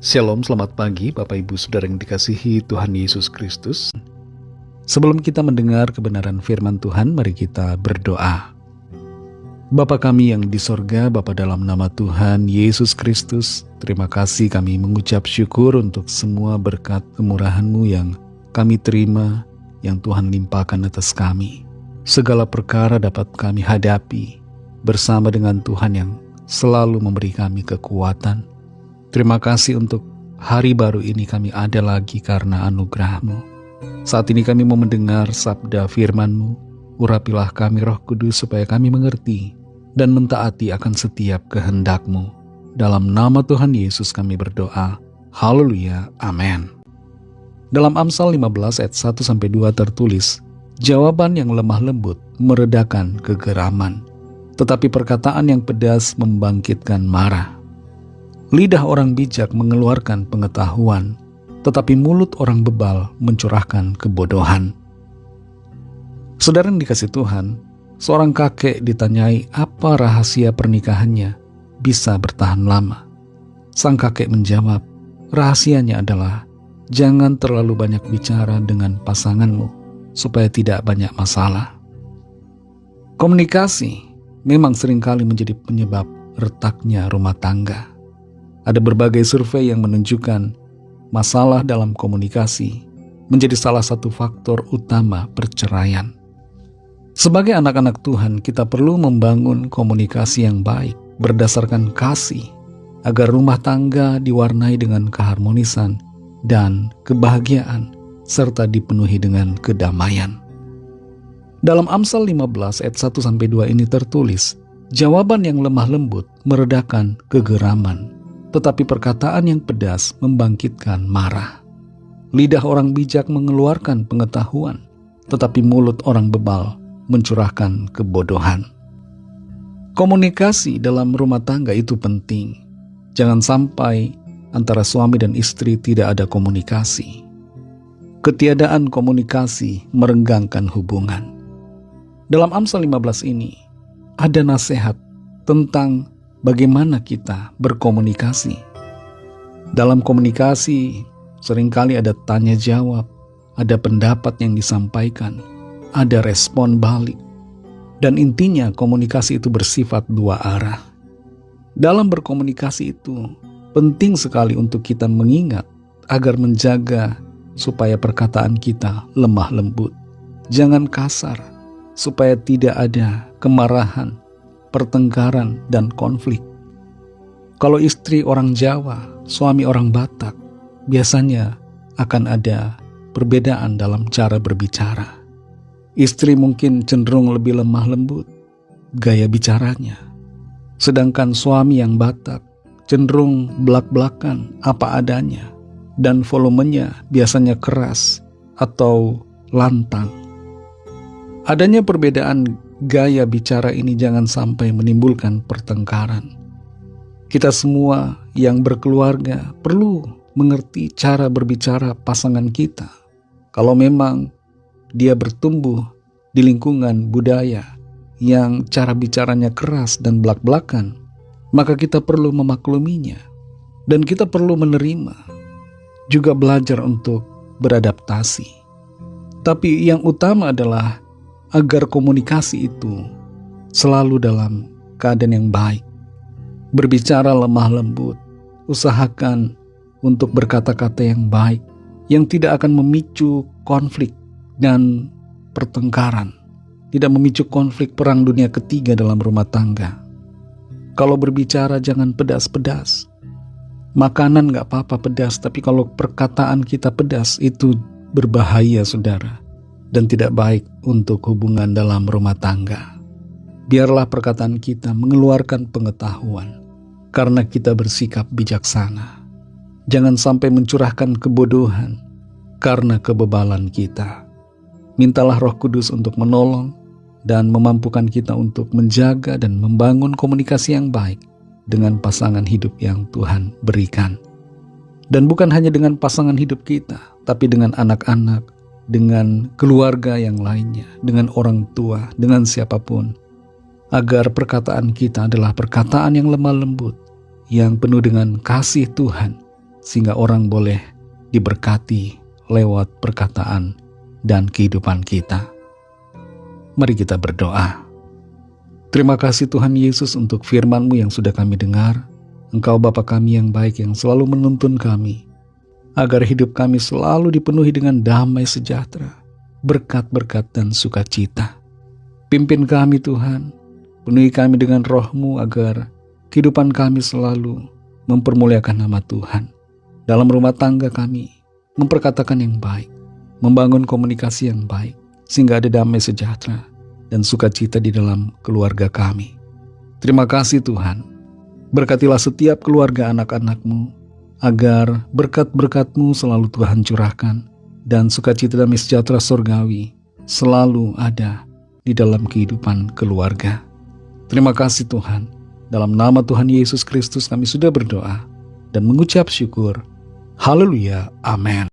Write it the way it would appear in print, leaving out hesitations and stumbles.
Shalom, selamat pagi Bapak Ibu Saudara yang dikasihi Tuhan Yesus Kristus. Sebelum kita mendengar kebenaran firman Tuhan, mari kita berdoa. Bapa kami yang di sorga, Bapa dalam nama Tuhan Yesus Kristus, terima kasih kami mengucap syukur untuk semua berkat kemurahan-Mu yang kami terima, yang Tuhan limpahkan atas kami. Segala perkara dapat kami hadapi bersama dengan Tuhan yang selalu memberi kami kekuatan. Terima kasih untuk hari baru ini kami ada lagi karena anugerah-Mu. Saat ini kami mau mendengar sabda firman-Mu. Urapilah kami Roh Kudus supaya kami mengerti dan mentaati akan setiap kehendak-Mu. Dalam nama Tuhan Yesus kami berdoa. Haleluya. Amin. Dalam Amsal 15 ayat 1-2 tertulis, jawaban yang lemah lembut meredakan kegeraman, tetapi perkataan yang pedas membangkitkan marah. Lidah orang bijak mengeluarkan pengetahuan, tetapi mulut orang bebal mencurahkan kebodohan. Saudara yang dikasih Tuhan, seorang kakek ditanyai apa rahasia pernikahannya bisa bertahan lama. Sang kakek menjawab, rahasianya adalah jangan terlalu banyak bicara dengan pasanganmu supaya tidak banyak masalah. Komunikasi memang seringkali menjadi penyebab retaknya rumah tangga. Ada berbagai survei yang menunjukkan masalah dalam komunikasi menjadi salah satu faktor utama perceraian. Sebagai anak-anak Tuhan, kita perlu membangun komunikasi yang baik berdasarkan kasih agar rumah tangga diwarnai dengan keharmonisan dan kebahagiaan serta dipenuhi dengan kedamaian. Dalam Amsal 15 ayat 1-2 ini tertulis, jawaban yang lemah lembut meredakan kegeraman, tetapi perkataan yang pedas membangkitkan marah. Lidah orang bijak mengeluarkan pengetahuan, tetapi mulut orang bebal mencurahkan kebodohan. Komunikasi dalam rumah tangga itu penting. Jangan sampai antara suami dan istri tidak ada komunikasi. Ketiadaan komunikasi merenggangkan hubungan. Dalam Amsal 15 ini, ada nasihat tentang bagaimana kita berkomunikasi. Dalam komunikasi, seringkali ada tanya jawab, ada pendapat yang disampaikan, ada respon balik. Dan intinya komunikasi itu bersifat dua arah. Dalam berkomunikasi itu, penting sekali untuk kita mengingat agar menjaga supaya perkataan kita lemah lembut. Jangan kasar, supaya tidak ada kemarahan, pertengkaran, dan konflik. Kalau istri orang Jawa, suami orang Batak, biasanya akan ada perbedaan dalam cara berbicara. Istri mungkin cenderung lebih lemah lembut gaya bicaranya, sedangkan suami yang Batak cenderung belak-belakan apa adanya dan volumenya biasanya keras atau lantang. Adanya perbedaan gaya bicara ini jangan sampai menimbulkan pertengkaran. Kita semua yang berkeluarga perlu mengerti cara berbicara pasangan kita. Kalau memang dia bertumbuh di lingkungan budaya yang cara bicaranya keras dan belak-belakan, maka kita perlu memakluminya dan kita perlu menerima, juga belajar untuk beradaptasi. Tapi yang utama adalah agar komunikasi itu selalu dalam keadaan yang baik. Berbicara lemah lembut, usahakan untuk berkata-kata yang baik, yang tidak akan memicu konflik dan pertengkaran, tidak memicu konflik perang dunia ketiga dalam rumah tangga. Kalau berbicara jangan pedas-pedas. Makanan gak apa-apa pedas, tapi kalau perkataan kita pedas itu berbahaya, saudara, dan tidak baik untuk hubungan dalam rumah tangga. Biarlah perkataan kita mengeluarkan pengetahuan, karena kita bersikap bijaksana. Jangan sampai mencurahkan kebodohan, karena kebebalan kita. Mintalah Roh Kudus untuk menolong dan memampukan kita untuk menjaga dan membangun komunikasi yang baik dengan pasangan hidup yang Tuhan berikan. Dan bukan hanya dengan pasangan hidup kita, tapi dengan anak-anak, dengan keluarga yang lainnya, dengan orang tua, dengan siapapun, agar perkataan kita adalah perkataan yang lemah lembut, yang penuh dengan kasih Tuhan, sehingga orang boleh diberkati lewat perkataan dan kehidupan kita. Mari kita berdoa. Terima kasih Tuhan Yesus untuk firman-Mu yang sudah kami dengar. Engkau Bapa kami yang baik yang selalu menuntun kami, agar hidup kami selalu dipenuhi dengan damai sejahtera, berkat-berkat dan sukacita. Pimpin kami Tuhan, penuhi kami dengan roh-Mu agar kehidupan kami selalu mempermuliakan nama Tuhan. Dalam rumah tangga kami, memperkatakan yang baik, membangun komunikasi yang baik, sehingga ada damai sejahtera dan sukacita di dalam keluarga kami. Terima kasih Tuhan. Berkatilah setiap keluarga anak-anak-Mu, agar berkat-berkat-Mu selalu Tuhan curahkan, dan sukacita damai sejahtera surgawi selalu ada di dalam kehidupan keluarga. Terima kasih Tuhan. Dalam nama Tuhan Yesus Kristus kami sudah berdoa dan mengucap syukur. Haleluya. Amin.